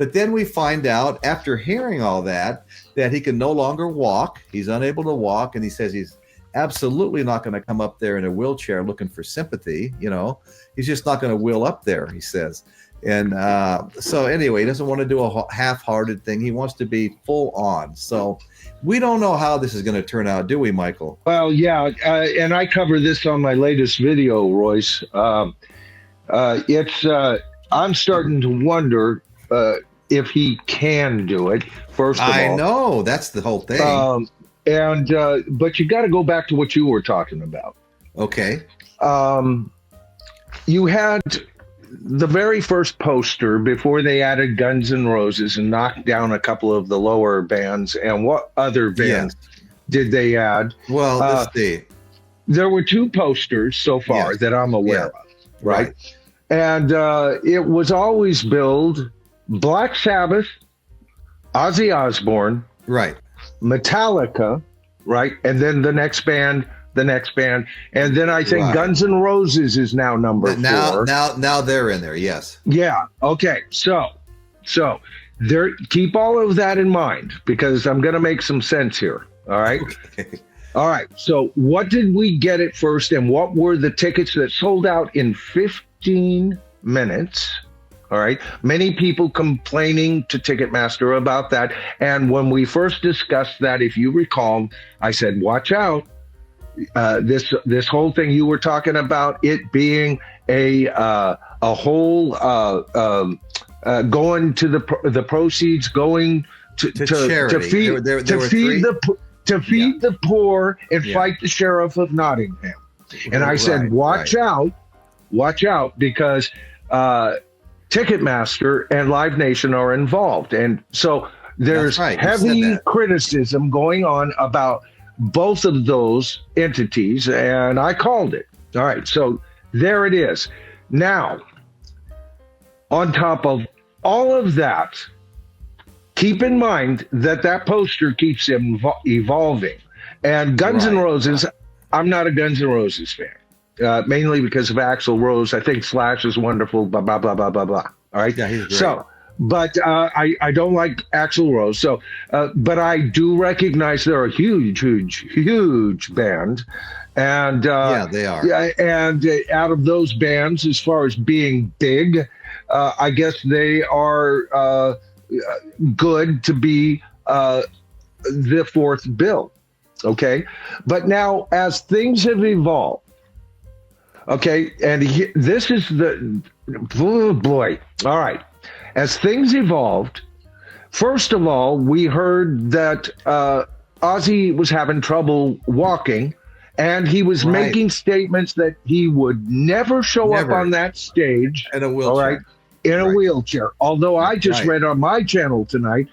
But then we find out after hearing all that he can no longer walk. He's unable to walk. And he says he's absolutely not going to come up there in a wheelchair looking for sympathy. He's just not going to wheel up there, he says. And so anyway, he doesn't want to do a half-hearted thing. He wants to be full on. So we don't know how this is going to turn out, do we, Michael? Well, yeah, and I cover this on my latest video, Royce. I'm starting to wonder if he can do it, first of all. I know, that's the whole thing. But you got to go back to what you were talking about. Okay. You had the very first poster before they added Guns N' Roses and knocked down a couple of the lower bands. And what other bands did they add? Well, let's see. There were 2 posters so far that I'm aware of, right? And it was always billed Black Sabbath, Ozzy Osbourne, right, Metallica, right, and then the next band, and then I think Guns N' Roses is now number 4. Now they're in there, yes. Yeah. Okay. So there. Keep all of that in mind because I'm going to make some sense here. All right. Okay. All right. So what did we get at first, and what were the tickets that sold out in 15 minutes? All right. Many people complaining to Ticketmaster about that. And when we first discussed that, if you recall, I said, watch out. This whole thing you were talking about, it being a whole going to the proceeds going to charity. to feed the poor and fight the sheriff of Nottingham. And I said, watch out because Ticketmaster and Live Nation are involved. And so there's heavy criticism going on about both of those entities, and I called it. All right, so there it is. Now, on top of all of that, keep in mind that poster keeps evolving. And Guns N' Roses, I'm not a Guns N' Roses fan. Mainly because of Axl Rose. I think Slash is wonderful, blah, blah, blah, blah, blah, blah. All right? Yeah, he's great. So, but I don't like Axl Rose. So, but I do recognize they're a huge band. And they are. And out of those bands, as far as being big, I guess they are good to be the fourth bill. Okay? But now, as things have evolved, okay, and this is oh boy. All right. As things evolved, first of all, we heard that Ozzy was having trouble walking, and he was making statements that he would never show up on that stage in a wheelchair. All right, in a wheelchair. Although I just read on my channel tonight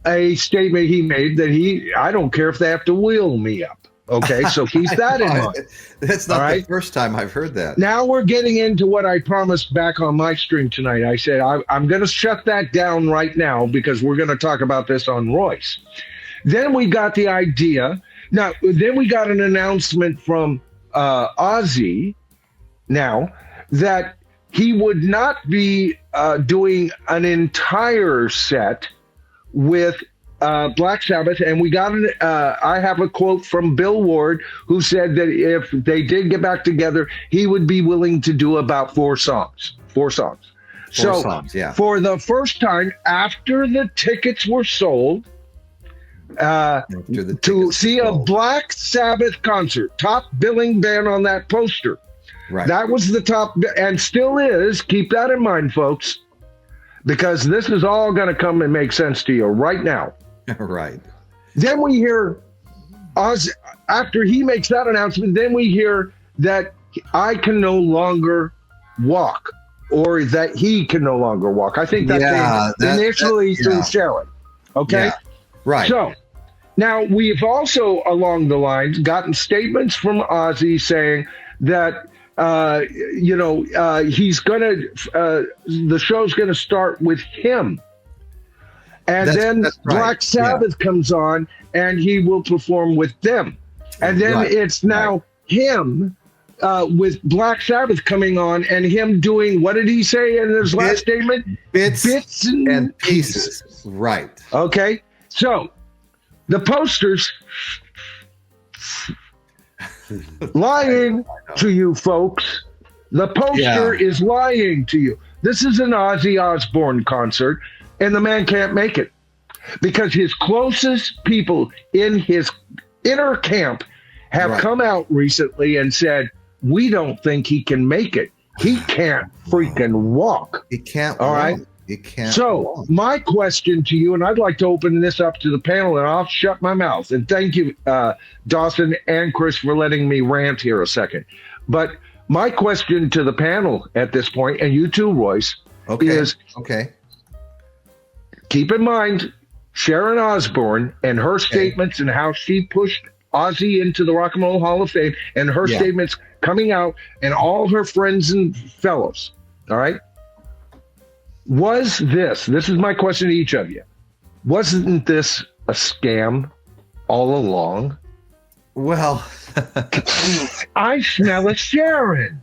a statement he made that I don't care if they have to wheel me up. Okay, so keep that in mind. That's not the first time I've heard that. Now we're getting into what I promised back on my stream tonight. I said I'm going to shut that down right now because we're going to talk about this on Royce. Then we got the idea. Now, then we got an announcement from Ozzy now that he would not be doing an entire set with Black Sabbath, and we got I have a quote from Bill Ward who said that if they did get back together, he would be willing to do about 4 songs. For the first time after the tickets were sold, to see a Black Sabbath concert, top billing band on that poster. Right. That was the top, and still is. Keep that in mind, folks, because this is all going to come and make sense to you right now. Right. Then we hear Oz after he makes that announcement. Then we hear that I can no longer walk, or that he can no longer walk. I think that initially through Sharon. Okay. Yeah. Right. So now we've also along the lines gotten statements from Ozzy saying that he's gonna the show's gonna start with him. And then Black Sabbath comes on and he will perform with them. And then it's now him with Black Sabbath coming on and him doing, what did he say in his last statement? Bits and pieces. Right. Okay. So the posters lying to you folks. The poster is lying to you. This is an Ozzy Osbourne concert, and the man can't make it because his closest people in his inner camp have come out recently and said, we don't think he can make it. He can't freaking walk. He can't All walk. right. He can't So walk. my question to you, and I'd like to open this up to the panel, and I'll shut my mouth. And thank you, Dawson and Chris, for letting me rant here a second. But my question to the panel at this point, and you too, Royce, is keep in mind Sharon Osbourne and her statements and how she pushed Ozzy into the Rock and Roll Hall of Fame and her statements coming out and all her friends and fellows. All right. Was this is my question to each of you. Wasn't this a scam all along? Well, I smell a Sharon.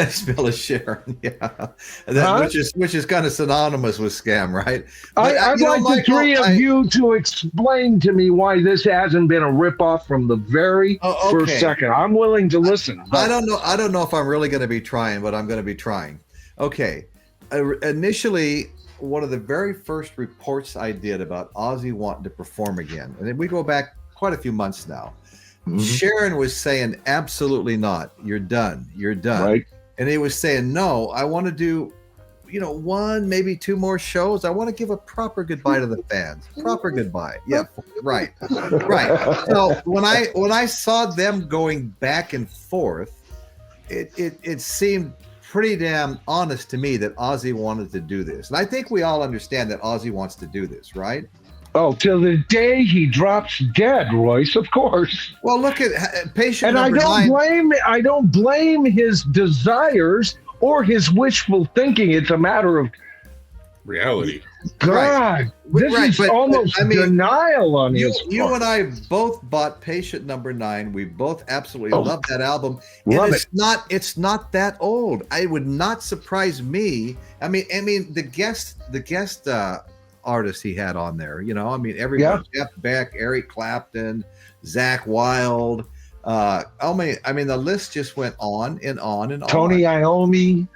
Smell of Sharon, which is kind of synonymous with scam, right? But, I'd like the three of you to explain to me why this hasn't been a ripoff from the very first second. I'm willing to listen. I don't know if I'm really going to be trying, but I'm going to be trying. Okay. Initially, one of the very first reports I did about Ozzy wanting to perform again, and then we go back quite a few months now. Sharon was saying, absolutely not. You're done. You're done. Right. And he was saying, no, I want to do, one, maybe two more shows. I want to give a proper goodbye to the fans. Proper goodbye. Yeah, right. Right. So when I saw them going back and forth, it seemed pretty damn honest to me that Ozzy wanted to do this. And I think we all understand that Ozzy wants to do this, right? Oh, till the day he drops dead, Royce, of course. Well, look at patient and number I don't blame his desires or his wishful thinking. It's a matter of reality. God, this is almost denial on his part. You and I both bought Patient Number 9. We both absolutely love that album. Love it. It's not that old. It would not surprise me. I mean, the guest artists he had on there, everyone, Jeff Beck, Eric Clapton, Zakk Wylde, the list just went on and on and on. Tony Iommi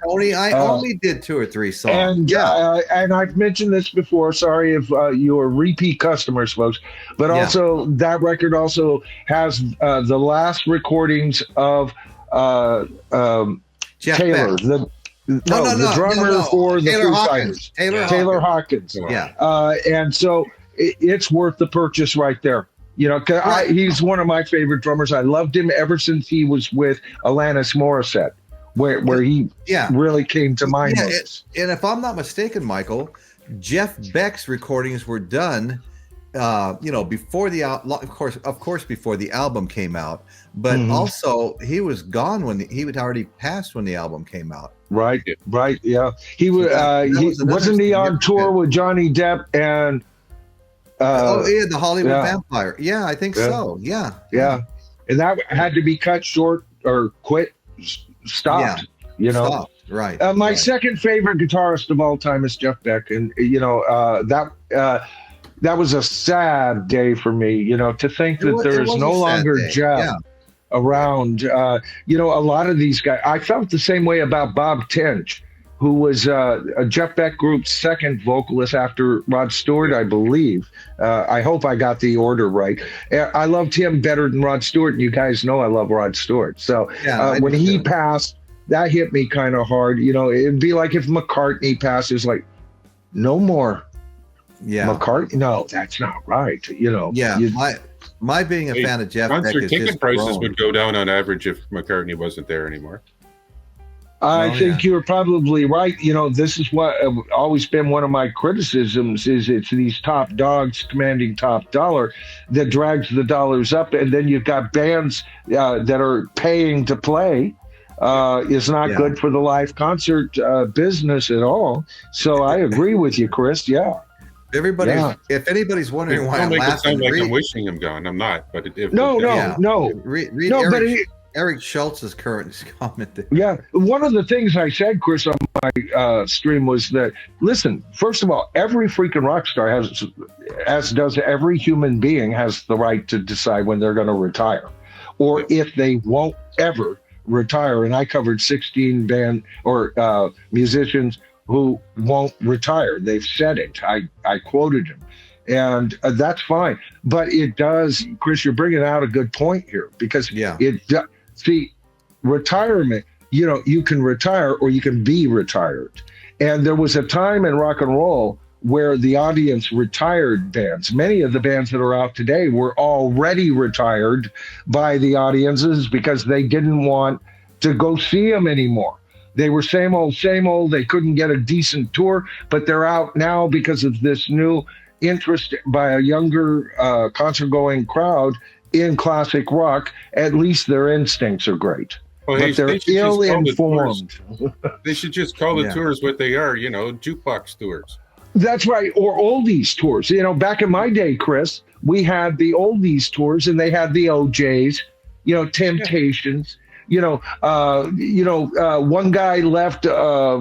did 2 or 3 songs. And I've mentioned this before. Sorry if you are repeat customers, folks. But also that record also has the last recordings of Jeff Taylor, Beck. the drummer for the Taylor Foo Hawkins. Fighters. Taylor Hawkins. And so it's worth the purchase right there. He's one of my favorite drummers. I loved him ever since he was with Alanis Morissette, where he really came to mind. And if I'm not mistaken, Michael, Jeff Beck's recordings were done, before the of course before the album came out, but also he was gone when he had already passed when the album came out. Right. Yeah, he was. Wasn't he on tour with Johnny Depp and? The Hollywood Vampire. Yeah, I think so. Yeah. And that had to be cut short or stopped. Stopped. Right. My second favorite guitarist of all time is Jeff Beck, and that was a sad day for me. To think that there's no longer Jeff around. A lot of these guys. I felt the same way about Bob Tench, who was a Jeff Beck group's second vocalist after Rod Stewart, I believe. I hope I got the order right. I loved him better than Rod Stewart, and you guys know I love Rod Stewart. So when he passed, that hit me kind of hard. It'd be like if McCartney passes, like, no more. Yeah. McCartney? No, that's not right. My being a fan of Jeff Beck concert is ticket just prices grown. would go down on average if McCartney wasn't there anymore. I think you're probably right. This is what always been one of my criticisms is it's these top dogs commanding top dollar that drags the dollars up. And then you've got bands that are paying to play. Is not good for the live concert business at all. So I agree with you, Chris. Yeah. If anybody's wondering why I'm laughing, I'm wishing him gone. I'm not. But no. Read Eric, Eric Schultz's current comment there. Yeah, one of the things I said, Chris, on my stream was that, listen, first of all, every freaking rock star has, as does every human being, has the right to decide when they're going to retire, or if they won't ever retire. And I covered 16 band or musicians who won't retire. They've said it. I quoted them. And that's fine. But it does, Chris, you're bringing out a good point here, because see, retirement, you can retire or you can be retired. And there was a time in rock and roll where the audience retired bands. Many of the bands that are out today were already retired by the audiences because they didn't want to go see them anymore. They were same old, same old. They couldn't get a decent tour, but they're out now because of this new interest by a younger concert-going crowd in classic rock. At least their instincts are great, but they're ill-informed. They should just call the tours what they are, jukebox tours. That's right, or oldies tours. Back in my day, Chris, we had the oldies tours, and they had the OJs, Temptations. One guy left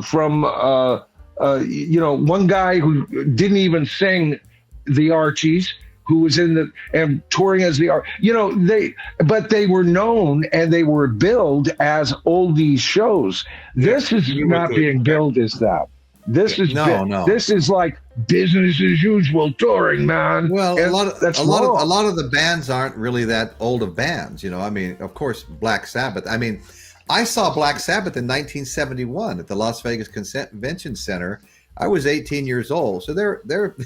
from one guy who didn't even sing the Archies, who was and touring as but they were known and they were billed as oldies shows. This is not being billed as that. This is This is like business as usual touring, man. Well, a lot of the bands aren't really that old of bands. I mean, of course, Black Sabbath. I mean, I saw Black Sabbath in 1971 at the Las Vegas Convention Center. I was 18 years old, so they've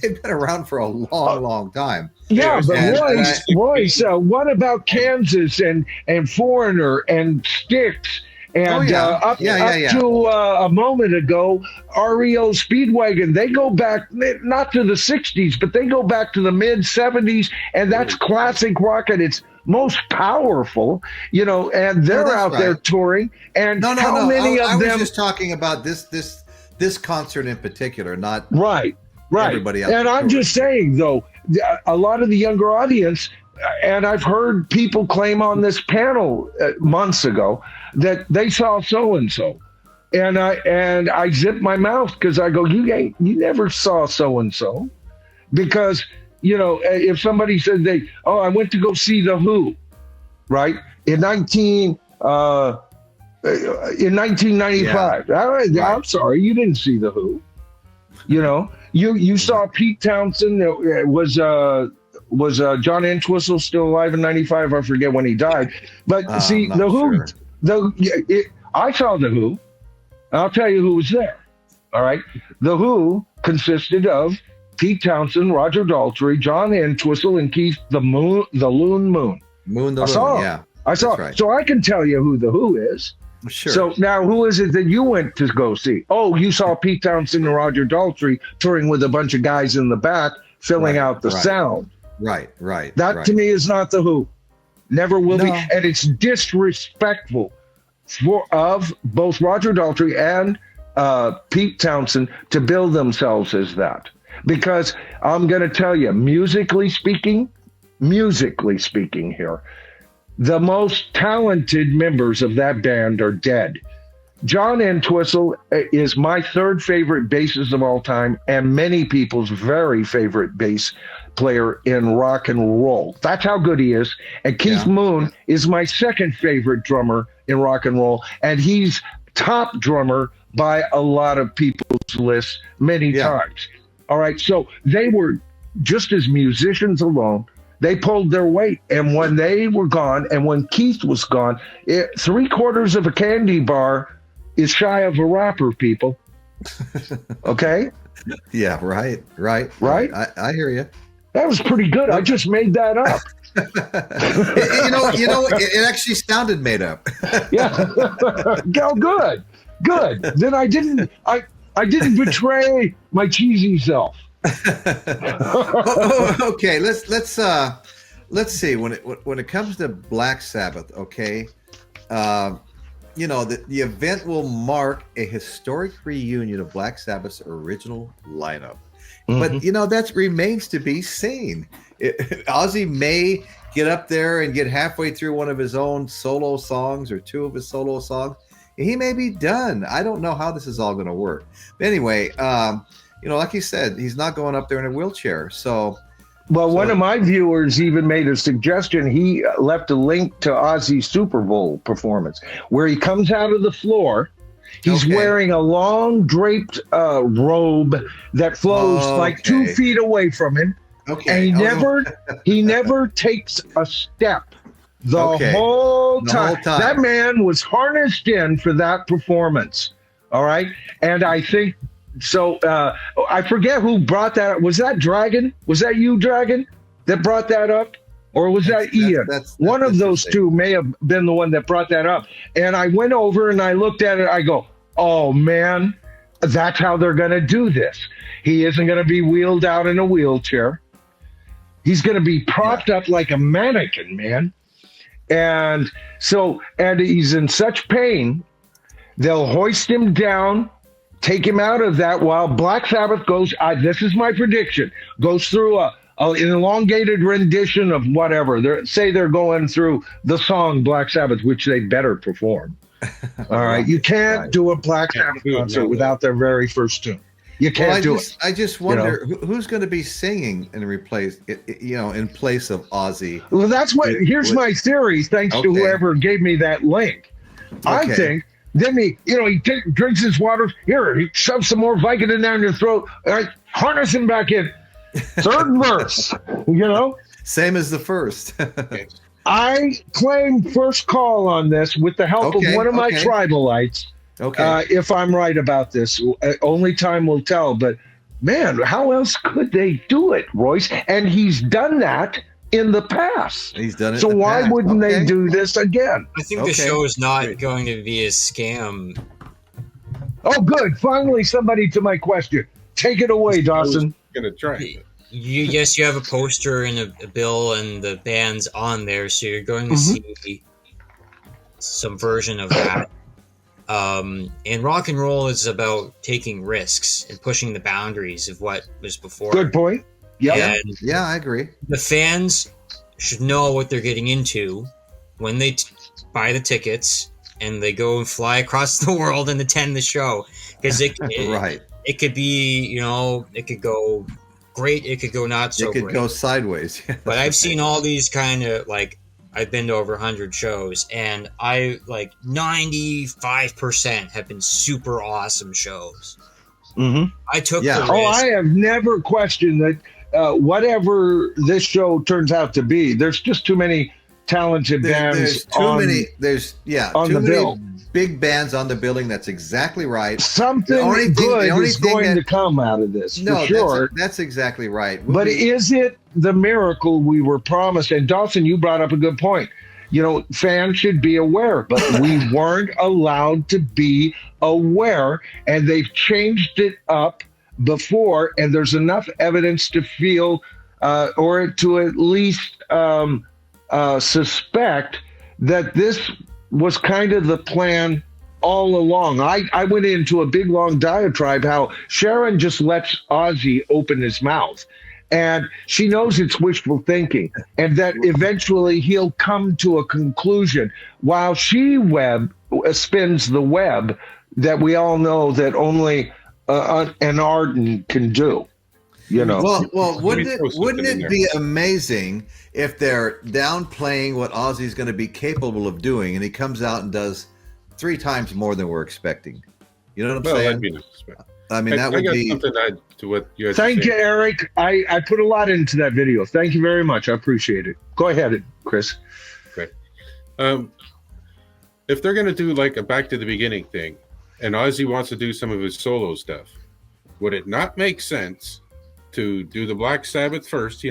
been around for a long time. Yeah, but Royce, what about Kansas and Foreigner and Styx? And up to a moment ago, REO Speedwagon, they go back, not to the 60s, but they go back to the mid-70s, and that's classic rock at its most powerful, and they're out there touring. And how many of them... I was just talking about this concert in particular, not right. everybody else. And I'm just saying, though, a lot of the younger audience... And I've heard people claim on this panel months ago that they saw so-and-so. And I zip my mouth because I go, you never saw so-and-so. Because, if somebody said I went to go see The Who, right? In 1995. I'm sorry, you didn't see The Who. You saw Pete Townsend. Was John Entwistle still alive in 95? I forget when he died. But see, The Who, I saw The Who. I'll tell you who was there. All right. The Who consisted of Pete Townsend, Roger Daltrey, John Entwistle, and Keith the Loon Moon. I saw him. Right. So I can tell you who The Who is. Sure. So now who is it that you went to go see? Oh, you saw Pete Townsend and Roger Daltrey touring with a bunch of guys in the back filling out the sound. Right. That to me is not The Who. Never will be. And it's disrespectful of both Roger Daltrey and Pete Townsend to bill themselves as that. Because I'm going to tell you, musically speaking here, the most talented members of that band are dead. John Entwistle is my third favorite bassist of all time and many people's very favorite bass player in rock and roll. That's how good he is. And Keith Moon is my second favorite drummer in rock and roll. And he's top drummer by a lot of people's lists many times. All right. So they were just as musicians alone. They pulled their weight. And when they were gone and when Keith was gone, 3/4 of a candy bar is shy of a rapper, people. Okay? Yeah, right. I hear you. That was pretty good. I just made that up. It actually sounded made up. Yeah. Oh, good. Then I didn't betray my cheesy self. Okay, let's see. When it comes to Black Sabbath, okay, the event will mark a historic reunion of Black Sabbath's original lineup. But that remains to be seen. Ozzy may get up there and get halfway through one of his own solo songs or two of his solo songs, he may be done. I don't know how this is all going to work. But anyway, like he said, he's not going up there in a wheelchair. Well, one of my viewers even made a suggestion. He left a link to Ozzy's Super Bowl performance where he comes out of the floor. He's wearing a long draped robe that flows like 2 feet away from him. Okay. And he never takes a step the whole time. That man was harnessed in for that performance. All right. And I think so. I forget who brought that up. Was that Dragon? Was that you, Dragon, that brought that up? Or was that Ian? That's one of those two may have been the one that brought that up. And I went over and I looked at it. I go, oh, man, that's how they're going to do this. He isn't going to be wheeled out in a wheelchair. He's going to be propped up like a mannequin, man. And he's in such pain, they'll hoist him down, take him out of that while Black Sabbath goes, this is my prediction, goes through an elongated rendition of whatever. They're going through the song Black Sabbath, which they better perform. All right. You can't do a Black Sabbath concert without their very first tune. You can't do it. I just wonder who's going to be singing in place of Ozzy. Well, here's my theory, thanks to whoever gave me that link. I think then he drinks his water. Here, he shoves some more Vicodin down your throat. Harness him back in. Third verse, Same as the first. I claim first call on this with the help of one of my tribalites. If I'm right about this, only time will tell. But man, how else could they do it, Royce? And he's done that in the past. He's done it. So why wouldn't they do this again? I think the show is not going to be a scam. Oh, good. Finally, somebody to my question. Take it away, Dawson. Gonna try. Yes, you have a poster and a bill and the band's on there, so you're going to see some version of that. And rock and roll is about taking risks and pushing the boundaries of what was before. Good point. Yeah, I agree. The fans should know what they're getting into when they buy the tickets and they go and fly across the world and attend the show. Because it could be, it could go great, it could go not so great. It could go sideways. But I've seen all these kind of I've been to over 100 shows, and 95% have been super awesome shows. Mm-hmm. I took the risk. I have never questioned that. Whatever this show turns out to be, there's just too many talented bands. There's too many big bands on the billing. That's exactly right. Something good is going to come out of this. No, for sure. That's exactly right. But is it the miracle we were promised? And Dawson, you brought up a good point. Fans should be aware, but we weren't allowed to be aware, and they've changed it up before, and there's enough evidence to feel or to at least suspect that this was kind of the plan all along. I went into a big long diatribe how Sharon just lets Ozzy open his mouth, and she knows it's wishful thinking, and that eventually he'll come to a conclusion while she spins the web that we all know that only an Arden can do. Well, wouldn't it be amazing if they're downplaying what Ozzy's going to be capable of doing, and he comes out and does 3 times more than we're expecting? You know what I'm saying? That'd be nice. That would be something to add to what you had. Thank you, Eric. I put a lot into that video. Thank you very much. I appreciate it. Go ahead, Chris. Okay. If they're going to do like a back to the beginning thing, and Ozzy wants to do some of his solo stuff, would it not make sense to do the Black Sabbath first,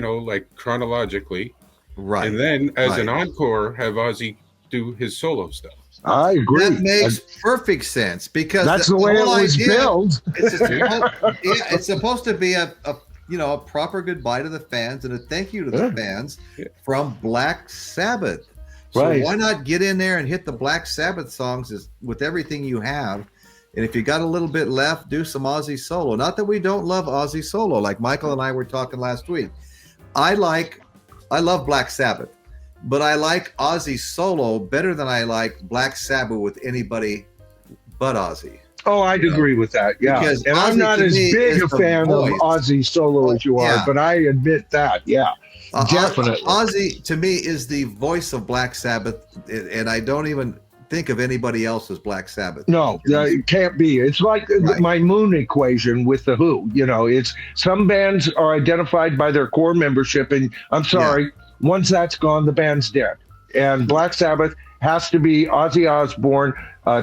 chronologically, right, and then as an encore have Ozzy do his solo stuff? I agree. That makes perfect sense because that's the way it was built. It's supposed to be a proper goodbye to the fans and a thank you to the fans from Black Sabbath. So why not get in there and hit the Black Sabbath songs with everything you have? And if you got a little bit left, do some Ozzy solo. Not that we don't love Ozzy solo, like Michael and I were talking last week. I love Black Sabbath. but I like Ozzy solo better than I like Black Sabbath with anybody but Ozzy. Oh, I'd agree with that. Yeah, Because and Ozzy I'm not to as me big is a the fan voice. of Ozzy solo as you are, Yeah. but I admit that. Yeah, definitely. Ozzy to me is the voice of Black Sabbath, and I don't even think of anybody else as Black Sabbath. No, it can't be. It's like Right. my Moon equation with the Who. You know, it's some bands are identified by their core membership, and I'm sorry, once that's gone, the band's dead. And Black Sabbath has to be Ozzy Osbourne,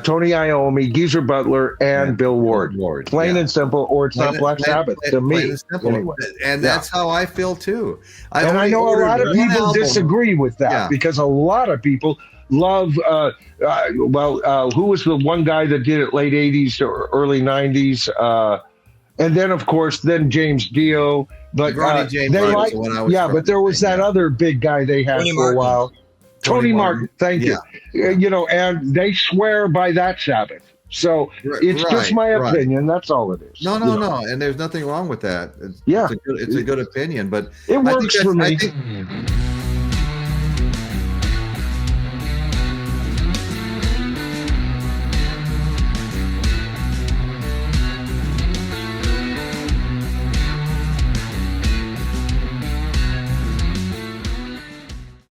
Tony Iommi, Geezer Butler, and Bill Ward. Plain and simple, or it's not Black Sabbath to me. Anyway. And that's how I feel too. I know a lot of people disagree with that because a lot of people love who was the one guy that did it late 80s or early 90s, and then of course James Dio, but James they was like the one I was but there was that other big guy they had Tony for a while, Tony Martin. Thank you. You know, and they swear by that Sabbath. So it's just my opinion. That's all it is. No, and there's nothing wrong with that. It's a good opinion, but it works for me. I think